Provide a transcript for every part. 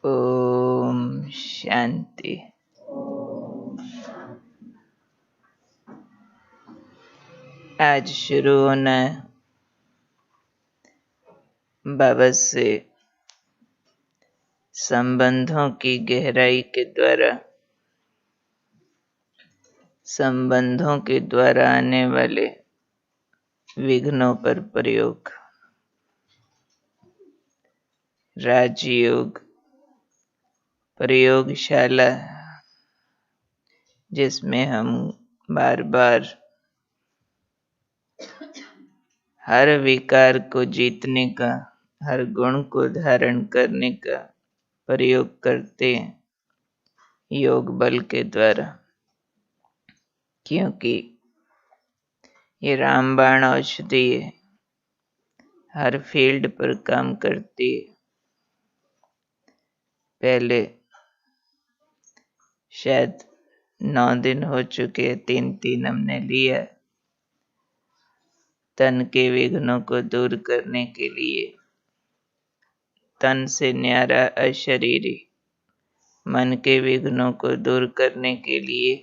ओम शांति। आज शुरू होना है बाबा से संबंधों की गहराई के द्वारा, संबंधों के द्वारा आने वाले विघ्नों पर प्रयोग। राजयोग प्रयोगशाला, जिसमें हम बार बार हर विकार को जीतने का, हर गुण को धारण करने का प्रयोग करते हैं योग बल के द्वारा। क्योंकि ये रामबाण औषधि है, हर फील्ड पर काम करती है। पहले शायद 9 दिन हो चुके हैं, 3 हमने लिया तन के विघ्नों को दूर करने के लिए। तन से न्यारा अशरीरी, मन के विघ्नों को दूर करने के लिए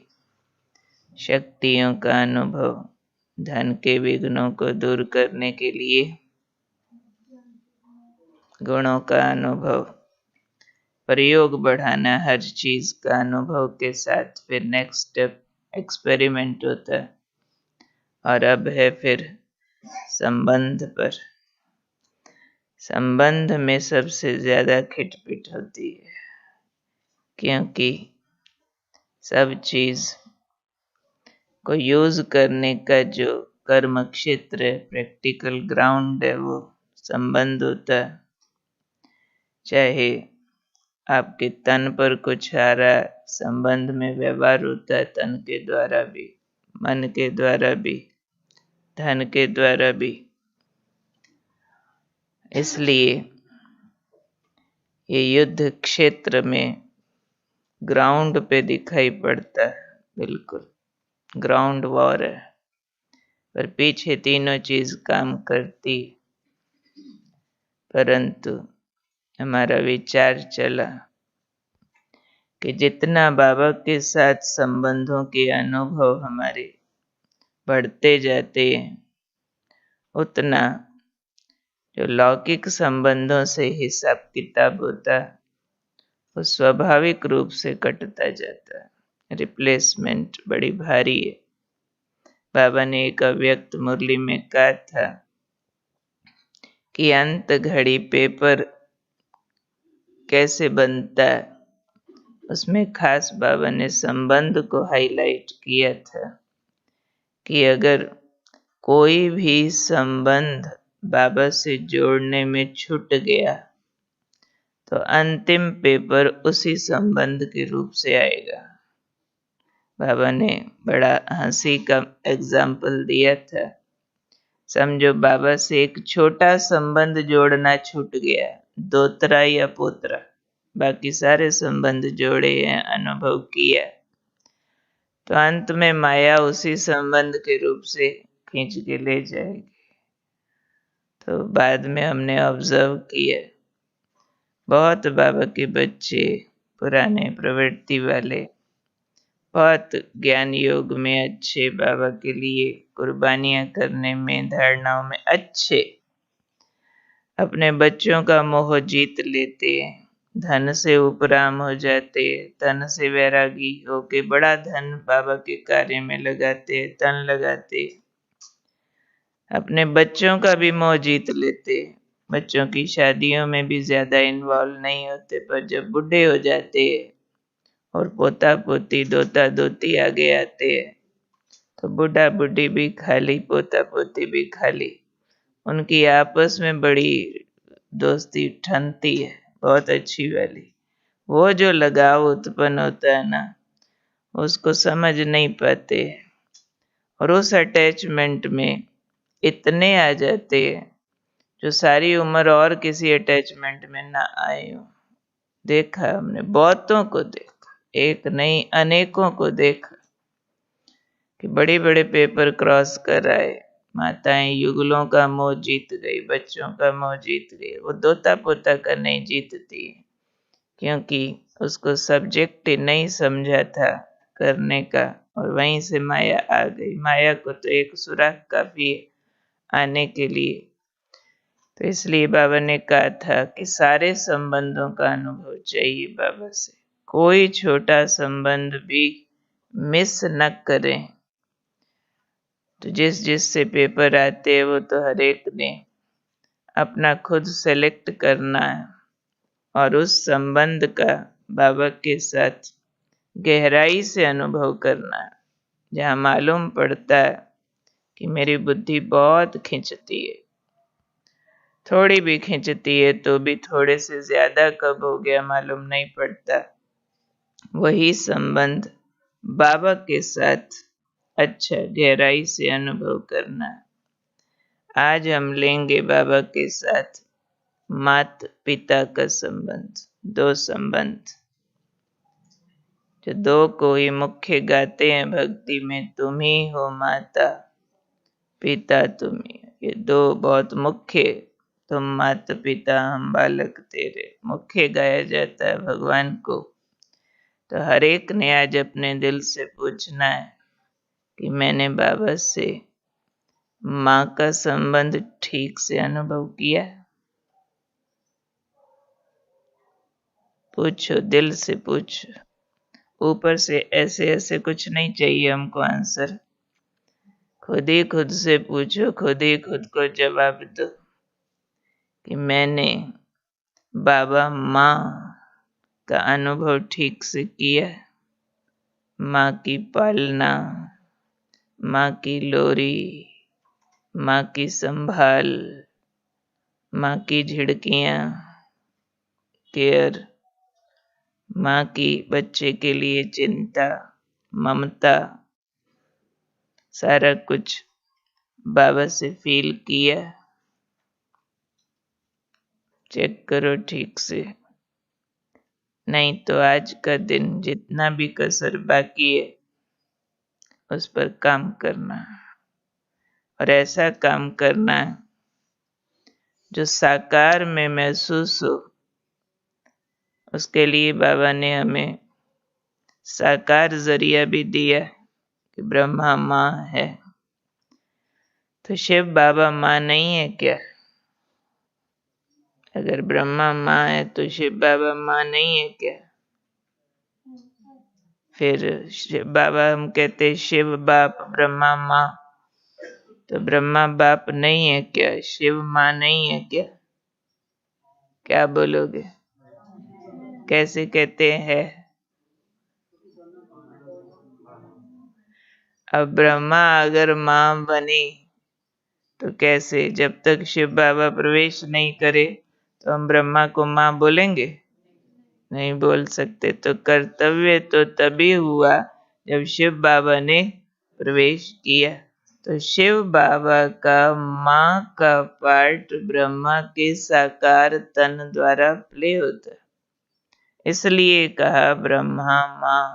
शक्तियों का अनुभव, धन के विघ्नों को दूर करने के लिए गुणों का अनुभव, प्रयोग बढ़ाना हर चीज का अनुभव के साथ। फिर नेक्स्ट स्टेप एक्सपेरिमेंट होता है, और अब है फिर संबंध पर। संबंध में सबसे ज्यादा खिटपिट होती है, क्योंकि सब चीज को यूज करने का जो कर्म क्षेत्र है, प्रैक्टिकल ग्राउंड है, वो संबंध होता है। चाहे आपके तन पर कुछ आ रहा है, संबंध में व्यवहार होता है, तन के द्वारा भी, मन के द्वारा भी, धन के द्वारा भी। इसलिए ये युद्ध क्षेत्र में ग्राउंड पे दिखाई पड़ता है, बिल्कुल ग्राउंड वॉर है, पर पीछे तीनों चीज काम करती। परंतु हमारा विचार चला कि जितना बाबा के साथ संबंधों के अनुभव हमारे बढ़ते जाते हैं, उतना जो लौकिक संबंधों से हिसाब किताब होता है वो स्वाभाविक रूप से कटता जाता है। रिप्लेसमेंट बड़ी भारी है। बाबा ने एक अव्यक्त मुरली में कहा था कि अंत घड़ी पेपर कैसे बनता है, उसमें खास बाबा ने संबंध को हाईलाइट किया था कि अगर कोई भी संबंध बाबा से जोड़ने में छूट गया तो अंतिम पेपर उसी संबंध के रूप से आएगा। बाबा ने बड़ा हंसी का एग्जाम्पल दिया था। समझो बाबा से एक छोटा संबंध जोड़ना छूट गया, दोतरा या पोतरा, बाकी सारे संबंध जोड़े हैं, अनुभव किया, तो अंत में माया उसी संबंध के रूप से खींच के ले जाएगी। तो बाद में हमने ऑब्जर्व किया, बहुत बाबा के बच्चे पुराने प्रवृत्ति वाले, बहुत ज्ञान योग में अच्छे, बाबा के लिए कुर्बानियां करने में, धारणाओं में अच्छे, अपने बच्चों का मोह जीत लेते, धन से उपराम हो जाते, धन से वैरागी होके बड़ा धन बाबा के कार्य में लगाते, तन लगाते, अपने बच्चों का भी मोह जीत लेते, बच्चों की शादियों में भी ज्यादा इन्वॉल्व नहीं होते। पर जब बूढ़े हो जाते और पोता पोती, दोता दोती आगे आते हैं, तो बूढ़ा बूढ़ी भी खाली, पोता पोती भी खाली, उनकी आपस में बड़ी दोस्ती ठनती है, बहुत अच्छी वाली। वो जो लगाव उत्पन्न होता है ना, उसको समझ नहीं पाते, और उस अटैचमेंट में इतने आ जाते हैं जो सारी उम्र और किसी अटैचमेंट में ना आए हो। देखा हमने, बहुतों को देखा, एक नहीं अनेकों को देखा कि बड़े बड़े पेपर क्रॉस कर आए, माताएं युगलों का मोह जीत गई, बच्चों का मोह जीत गई, वो दोता पोता का नहीं जीतती, क्योंकि उसको सब्जेक्ट नहीं समझा था करने का, और वहीं से माया आ गई। माया को तो एक सुराग काफी है आने के लिए। तो इसलिए बाबा ने कहा था कि सारे संबंधों का अनुभव चाहिए बाबा से, कोई छोटा संबंध भी मिस न करें। तो जिस से पेपर आते हैं वो तो हर एक ने अपना खुद सेलेक्ट करना है, और उस संबंध का बाबा के साथ गहराई से अनुभव करना है, जहाँ मालूम पड़ता है कि मेरी बुद्धि बहुत खिंचती है। थोड़ी भी खिंचती है तो भी थोड़े से ज्यादा कब हो गया मालूम नहीं पड़ता। वही संबंध बाबा के साथ अच्छा गहराई से अनुभव करना है। आज हम लेंगे बाबा के साथ माता पिता का संबंध। दो संबंध जो दो को ही मुख्य गाते हैं भक्ति में, तुम ही हो माता पिता तुम ही। ये दो बहुत मुख्य, तुम माता पिता हम बालक तेरे, मुख्य गाया जाता है भगवान को। तो हर एक ने आज अपने दिल से पूछना है कि मैंने बाबा से माँ का संबंध ठीक से अनुभव किया। पूछो, दिल से पूछो, ऊपर से ऐसे ऐसे कुछ नहीं चाहिए हमको आंसर। खुद ही खुद से पूछो, खुद ही खुद को जवाब दो कि मैंने बाबा माँ का अनुभव ठीक से किया। माँ की पालना, माँ की लोरी, माँ की संभाल, माँ की झिड़कियाँ, केयर, माँ की बच्चे के लिए चिंता, ममता, सारा कुछ बाबा से फील किया। चेक करो ठीक से, नहीं तो आज का दिन जितना भी कसर बाकी है उस पर काम करना, और ऐसा काम करना जो साकार में महसूस हो। उसके लिए बाबा ने हमें साकार जरिया भी दिया कि ब्रह्मा माँ है। तो शिव बाबा माँ नहीं है क्या? अगर ब्रह्मा माँ है तो शिव बाबा माँ नहीं है क्या? फिर शिव बाबा, हम कहते शिव बाप ब्रह्मा माँ, तो ब्रह्मा बाप नहीं है क्या? शिव माँ नहीं है क्या? क्या बोलोगे? कैसे कहते हैं? अब ब्रह्मा अगर माँ बने तो कैसे? जब तक शिव बाबा प्रवेश नहीं करे तो हम ब्रह्मा को माँ बोलेंगे? नहीं बोल सकते। तो कर्तव्य तो तभी हुआ जब शिव बाबा ने प्रवेश किया। तो शिव बाबा का माँ का पार्ट ब्रह्मा के साकार तन द्वारा प्ले होता है, इसलिए कहा ब्रह्मा माँ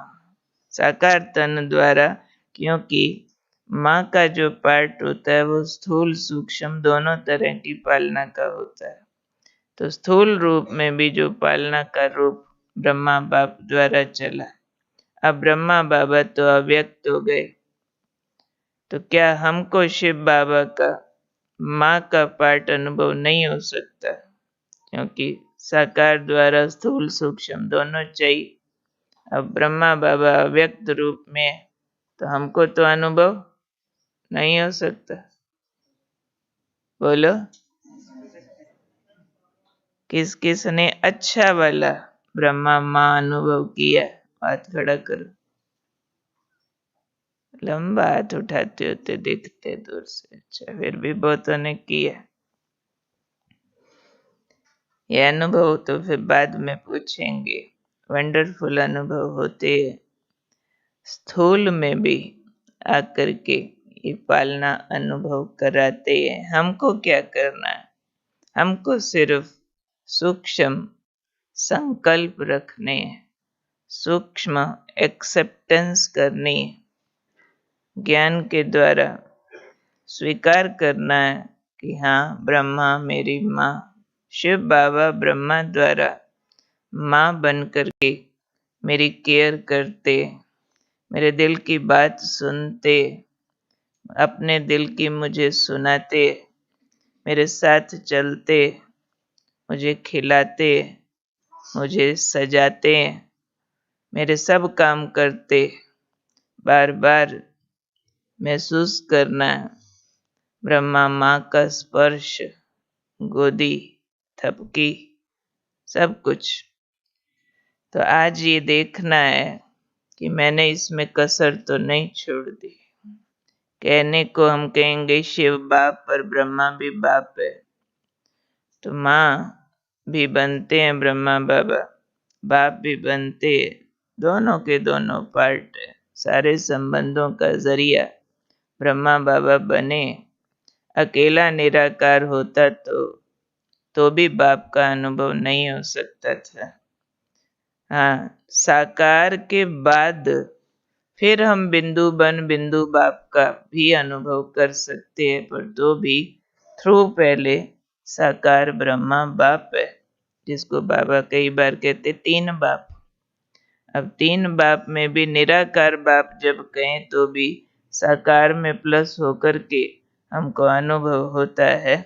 साकार तन द्वारा। क्योंकि माँ का जो पार्ट होता है वो स्थूल सूक्ष्म दोनों तरह की पालना का होता है। तो स्थूल रूप में भी जो पालना का रूप ब्रह्मा बाप द्वारा चला, अब ब्रह्मा बाबा तो अव्यक्त हो गए, तो क्या हमको शिव बाबा का माँ का पार्ट अनुभव नहीं हो सकता? क्योंकि साकार द्वारा स्थूल सूक्ष्म दोनों चाहिए। अब ब्रह्मा बाबा अव्यक्त रूप में है तो हमको तो अनुभव नहीं हो सकता। बोलो, किस किस ने अच्छा वाला ब्रह्मा माँ अनुभव किया? हाथ खड़ा करो। लंबा हाथ उठाते होते दिखते दूर से। अच्छा, फिर भी बहुतों ने किया। ये अनुभव तो फिर बाद में पूछेंगे। वंडरफुल अनुभव होते हैं। स्थूल में भी आकर के ये पालना अनुभव कराते हैं। हमको क्या करना है? हमको सिर्फ सूक्ष्म संकल्प रखने हैं, सूक्ष्म एक्सेप्टेंस करनी है, ज्ञान के द्वारा स्वीकार करना है कि हाँ ब्रह्मा मेरी माँ, शिव बाबा ब्रह्मा द्वारा माँ बन कर के मेरी केयर करते, मेरे दिल की बात सुनते, अपने दिल की मुझे सुनाते, मेरे साथ चलते, मुझे खिलाते, मुझे सजाते, मेरे सब काम करते, बार बार महसूस करना ब्रह्मा माँ का स्पर्श, गोदी, थपकी, सब कुछ। तो आज ये देखना है कि मैंने इसमें कसर तो नहीं छोड़ दी। कहने को हम कहेंगे शिव बाप पर ब्रह्मा भी बाप है, तो माँ भी बनते हैं ब्रह्मा बाबा, बाप भी बनते हैं, दोनों के दोनों पार्ट है। सारे संबंधों का जरिया ब्रह्मा बाबा बने। अकेला निराकार होता तो भी बाप का अनुभव नहीं हो सकता था। हाँ, साकार के बाद फिर हम बिंदु बन बिंदु बाप का भी अनुभव कर सकते हैं, पर तो भी थ्रू पहले साकार ब्रह्मा बाप है, जिसको बाबा कई बार कहते 3 बाप। अब 3 बाप में भी निराकार बाप जब कहें तो भी साकार में प्लस होकर के हमको अनुभव होता है।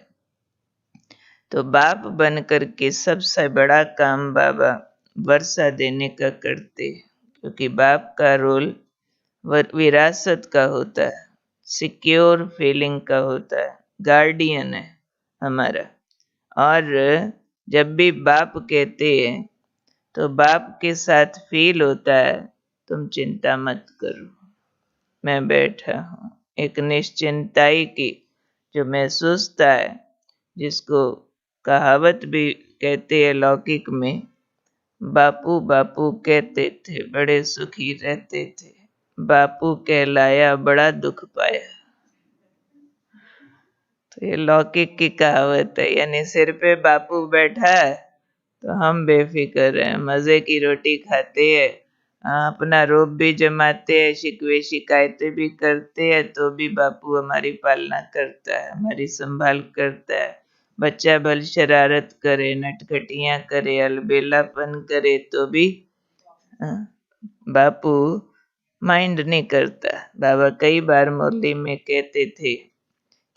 तो बाप बन करके सबसे बड़ा काम बाबा वर्षा देने का करते, क्योंकि बाप का रोल विरासत का होता है, सिक्योर फीलिंग का होता है, गार्डियन है हमारा। और जब भी बाप कहते हैं तो बाप के साथ फील होता है, तुम चिंता मत करो, मैं बैठा हूँ। एक निश्चिंताई की जो महसूसता है, जिसको कहावत भी कहते हैं लौकिक में, बापू बापू कहते थे बड़े सुखी रहते थे, बापू कहलाया बड़ा दुख पाया। तो ये लौकिक की कहावत है, यानी सिर पे बापू बैठा है तो हम बेफिक्र हैं, मजे की रोटी खाते हैं, अपना रोब भी जमाते हैं, शिकवे शिकायतें भी करते हैं, तो भी बापू हमारी पालना करता है, हमारी संभाल करता है। बच्चा भल शरारत करे, नटखटियां करे, अलबेलापन करे, तो भी बापू माइंड नहीं करता। बाबा कई बार मुरली में कहते थे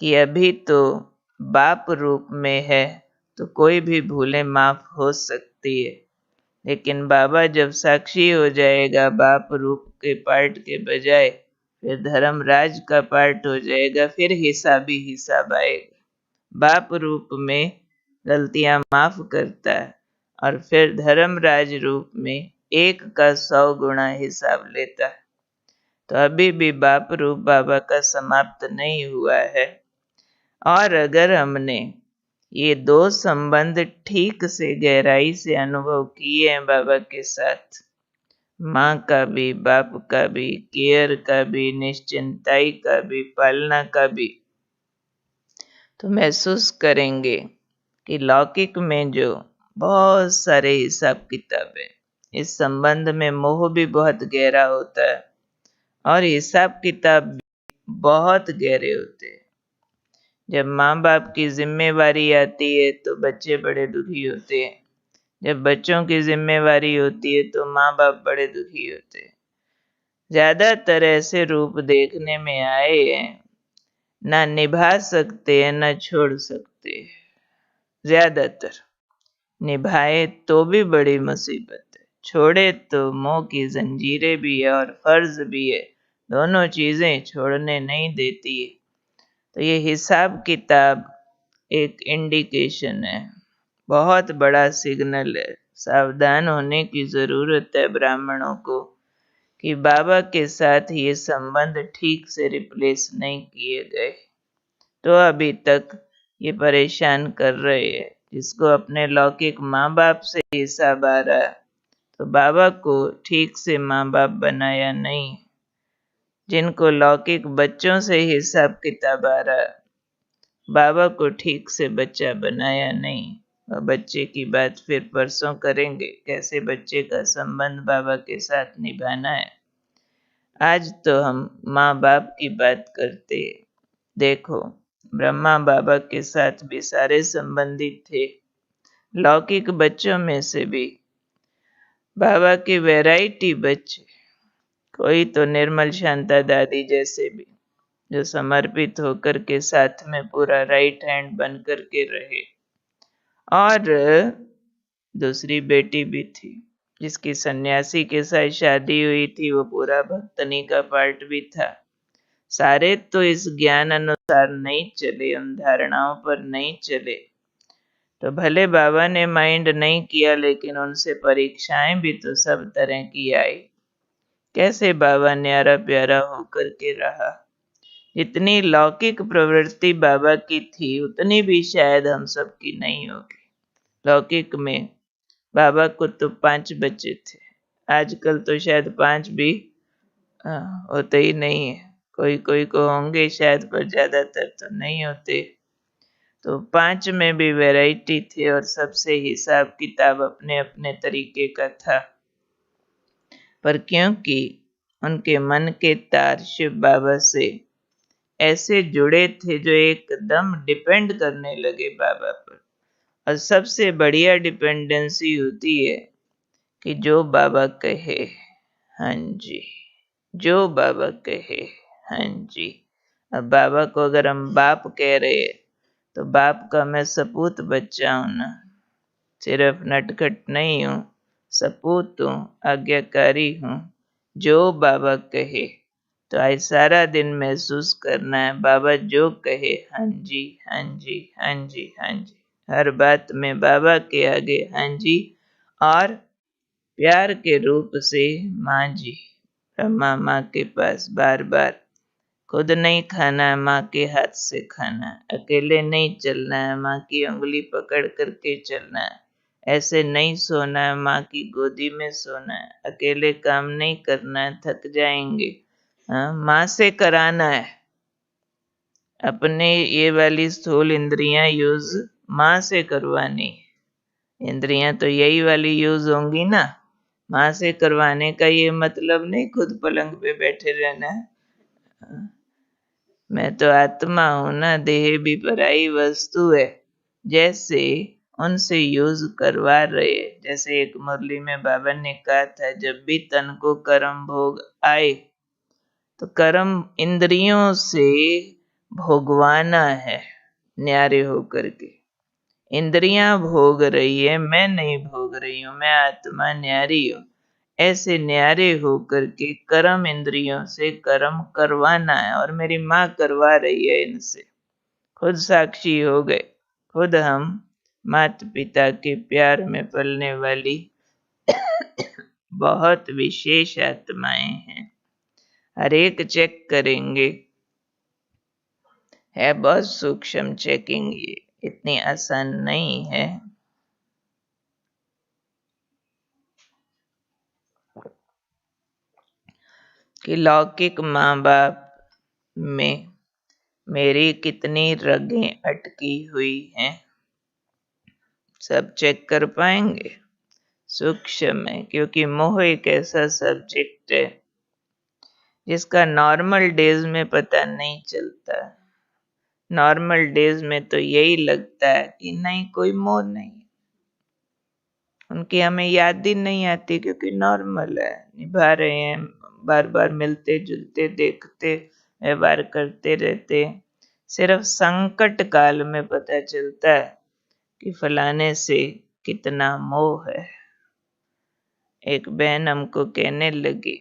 कि अभी तो बाप रूप में है तो कोई भी भूलें माफ हो सकती है, लेकिन बाबा जब साक्षी हो जाएगा बाप रूप के पार्ट के बजाय, फिर धर्मराज का पार्ट हो जाएगा, फिर हिसाब ही हिसाब आएगा। बाप रूप में गलतियां माफ करता है और फिर धर्मराज रूप में 1 का 100 गुना हिसाब लेता है। तो अभी भी बाप रूप बाबा का समाप्त नहीं हुआ है। और अगर हमने ये 2 संबंध ठीक से गहराई से अनुभव किए हैं बाबा के साथ, माँ का भी, बाप का भी, केयर का भी, निश्चिंताई का भी, पालना का भी, तो महसूस करेंगे कि लौकिक में जो बहुत सारे हिसाब किताब है, इस संबंध में मोह भी बहुत गहरा होता है और हिसाब किताब भी बहुत गहरे होते हैं। जब माँ बाप की जिम्मेवारी आती है तो बच्चे बड़े दुखी होते हैं, जब बच्चों की जिम्मेवारी होती है तो माँ बाप बड़े दुखी होते हैं। ज्यादातर ऐसे रूप देखने में आए हैं, ना निभा सकते हैं ना छोड़ सकते हैं। ज्यादातर निभाए तो भी बड़ी मुसीबत है, छोड़े तो मोह की जंजीरें भी है और फर्ज भी है, दोनों चीजें छोड़ने नहीं देती है। तो ये हिसाब किताब एक इंडिकेशन है, बहुत बड़ा सिग्नल है। सावधान होने की जरूरत है ब्राह्मणों को कि बाबा के साथ ये संबंध ठीक से रिप्लेस नहीं किए गए, तो अभी तक ये परेशान कर रहे हैं। जिसको अपने लौकिक माँ बाप से हिसाब आ रहा है, तो बाबा को ठीक से माँ बाप बनाया नहीं। जिनको लौकिक बच्चों से हिसाब किताब आ रहा है, बाबा को ठीक से बच्चा बनाया नहीं। और बच्चे की बात फिर परसों करेंगे, कैसे बच्चे का संबंध बाबा के साथ निभाना है। आज तो हम माँ बाप की बात करते हैं। देखो, ब्रह्मा बाबा के साथ भी सारे संबंधित थे, लौकिक बच्चों में से भी बाबा की वैरायटी बच्चे, कोई तो निर्मल शांता दादी जैसे भी, जो समर्पित होकर के साथ में पूरा राइट हैंड बन कर के रहे। और दूसरी बेटी भी थी जिसकी सन्यासी के साथ शादी हुई थी, वो पूरा भक्तनी का पार्ट भी था। सारे तो इस ज्ञान अनुसार नहीं चले, उन धारणाओं पर नहीं चले। तो भले बाबा ने माइंड नहीं किया, लेकिन उनसे परीक्षाएं भी तो सब तरह की आई। कैसे बाबा न्यारा प्यारा होकर के रहा। जितनी लौकिक प्रवृत्ति बाबा की थी, उतनी भी शायद हम सब की नहीं होगी। लौकिक में बाबा को तो 5 बच्चे थे, आजकल तो शायद 5 भी होते ही नहीं है। कोई कोई को होंगे शायद, पर ज्यादातर तो नहीं होते। तो 5 में भी वैरायटी थी और सबसे हिसाब किताब अपने अपने तरीके का था। पर क्योंकि उनके मन के तार शिव बाबा से ऐसे जुड़े थे जो एकदम डिपेंड करने लगे बाबा पर। और सबसे बढ़िया डिपेंडेंसी होती है कि जो बाबा कहे हाँ जी, जो बाबा कहे हाँ जी। अब बाबा को अगर हम बाप कह रहे हैं, तो बाप का मैं सपूत बच्चा हूं ना, सिर्फ नटखट नहीं हूं, सपूत हूं, आज्ञाकारी हूं। जो बाबा कहे, तो आज सारा दिन महसूस करना है, बाबा जो कहे हाँ जी हाँ जी हाँ जी हाँ जी। हर बात में बाबा के आगे हाँ जी, और प्यार के रूप से माँ जी, ब्रह्मा माँ के पास बार बार। खुद नहीं खाना है, माँ के हाथ से खाना है। अकेले नहीं चलना है, माँ की उंगली पकड़ करके चलना है। ऐसे नहीं सोना है, माँ की गोदी में सोना है। अकेले काम नहीं करना है, थक जाएंगे। हाँ, माँ से कराना है। अपने ये वाली स्थूल इंद्रियां यूज माँ से करवानी। इंद्रियां तो यही वाली यूज होंगी ना। माँ से करवाने का ये मतलब नहीं खुद पलंग पे बैठे रहना है। मैं तो आत्मा हूं ना, देह भी पराई वस्तु है। जैसे उनसे यूज करवा रहे। जैसे एक मुरली में बाबा ने कहा था, जब भी तन को कर्म भोग आए, तो कर्म इंद्रियों से भोगवाना है, न्यारे होकर के। इंद्रियां भोग रही है, मैं नहीं भोग रही हूं, मैं आत्मा न्यारी हूं। ऐसे न्यारे होकर के कर्म इंद्रियों से कर्म करवाना है, और मेरी माँ करवा रही है इनसे। खुद साक्षी हो गए। खुद हम माता पिता के प्यार में पलने वाली बहुत विशेष आत्माएं हैं। हर एक चेक करेंगे, है बहुत सूक्ष्म चेकिंग, ये इतनी आसान नहीं है। कि लौकिक माँ बाप में मेरी कितनी रगें अटकी हुई हैं, सब चेक कर पाएंगे। सूक्ष्म है, क्योंकि मोह एक ऐसा सब्जेक्ट है जिसका नॉर्मल डेज में पता नहीं चलता। नॉर्मल डेज में तो यही लगता है कि नहीं, कोई मोह नहीं, उनकी हमें याद ही नहीं आती, क्योंकि नॉर्मल है, निभा रहे हैं, बार बार मिलते जुलते देखते, व्यवहार करते रहते। सिर्फ संकट काल में पता चलता है कि फलाने से कितना मोह है। एक बहन हमको कहने लगी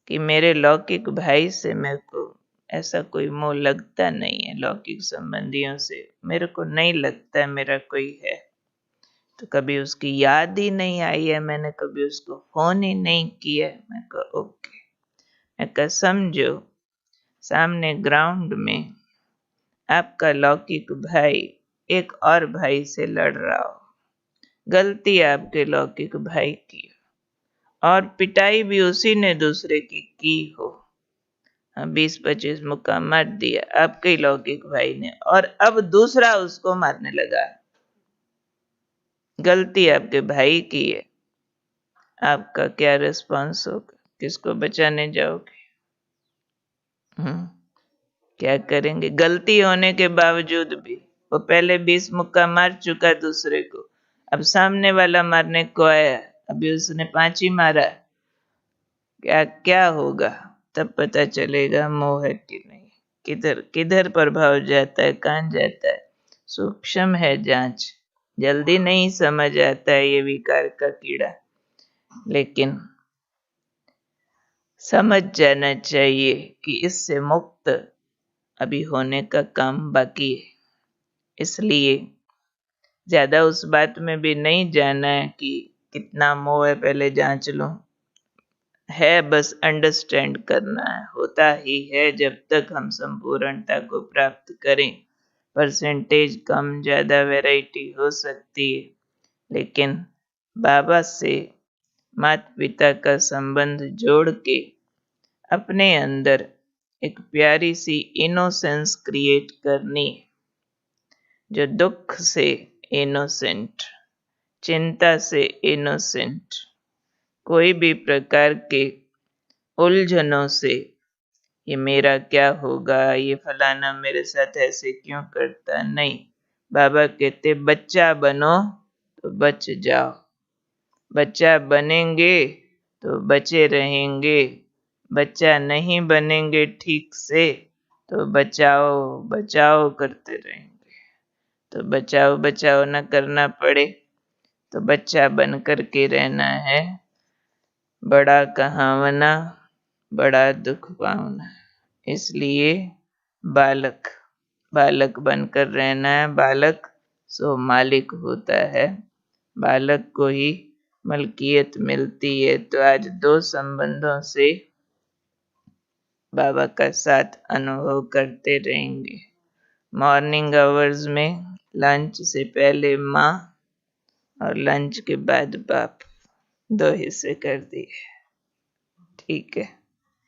कि मेरे लौकिक भाई से मेरे को ऐसा कोई मोह लगता नहीं है, लौकिक संबंधियों से मेरे को नहीं लगता है मेरा कोई है। तो कभी उसकी याद ही नहीं आई है, मैंने कभी उसको फोन ही नहीं किया। मैं कहा ओके। मैं कहा समझो, सामने ग्राउंड में आपका लौकिक भाई एक और भाई से लड़ रहा हो, गलती आपके लौकिक भाई की, और पिटाई भी उसी ने दूसरे की हो। 20-25 मुक्का मार दिया आपके ही लौकिक भाई ने, और अब दूसरा उसको मारने लगा। गलती आपके भाई की है, आपका क्या रिस्पॉन्स होगा? किसको बचाने जाओगे? क्या करेंगे? गलती होने के बावजूद भी वो पहले 20 मुक्का मार चुका दूसरे को, अब सामने वाला मारने को आया, अभी उसने 5 ही मारा, क्या क्या होगा, तब पता चलेगा मोह है कि नहीं, किधर किधर प्रभाव जाता है, कहाँ जाता है। सूक्ष्म है जांच, जल्दी नहीं समझ आता है ये विकार का कीड़ा, लेकिन समझ जाना चाहिए कि इससे मुक्त अभी होने का काम बाकी है। इसलिए ज्यादा उस बात में भी नहीं जाना है कि कितना मोह है, पहले जांच लो। है बस अंडरस्टैंड करना है, होता ही है जब तक हम संपूर्णता को प्राप्त करें। परसेंटेज कम ज्यादा वैरायटी हो सकती है, लेकिन बाबा से माता पिता का संबंध जोड़ के अपने अंदर एक प्यारी सी इनोसेंस क्रिएट करनी है, जो दुख से इनोसेंट, चिंता से इनोसेंट, कोई भी प्रकार के उलझनों से, ये मेरा क्या होगा, ये फलाना मेरे साथ ऐसे क्यों करता, नहीं। बाबा कहते बच्चा बनो तो बच जाओ, बच्चा बनेंगे तो बचे रहेंगे, बच्चा नहीं बनेंगे ठीक से तो बचाओ बचाओ करते रहेंगे। तो बचाओ बचाओ न करना पड़े तो बच्चा बन कर के रहना है। बड़ा कहावना बड़ा दुख पावना, इसलिए बालक बालक बनकर रहना है। बालक सो मालिक होता है, बालक को ही मलकियत मिलती है। तो आज 2 संबंधों से बाबा का साथ अनुभव करते रहेंगे। मॉर्निंग आवर्स में लंच से पहले माँ और लंच के बाद बाप, 2 हिस्से कर दिए। ठीक है।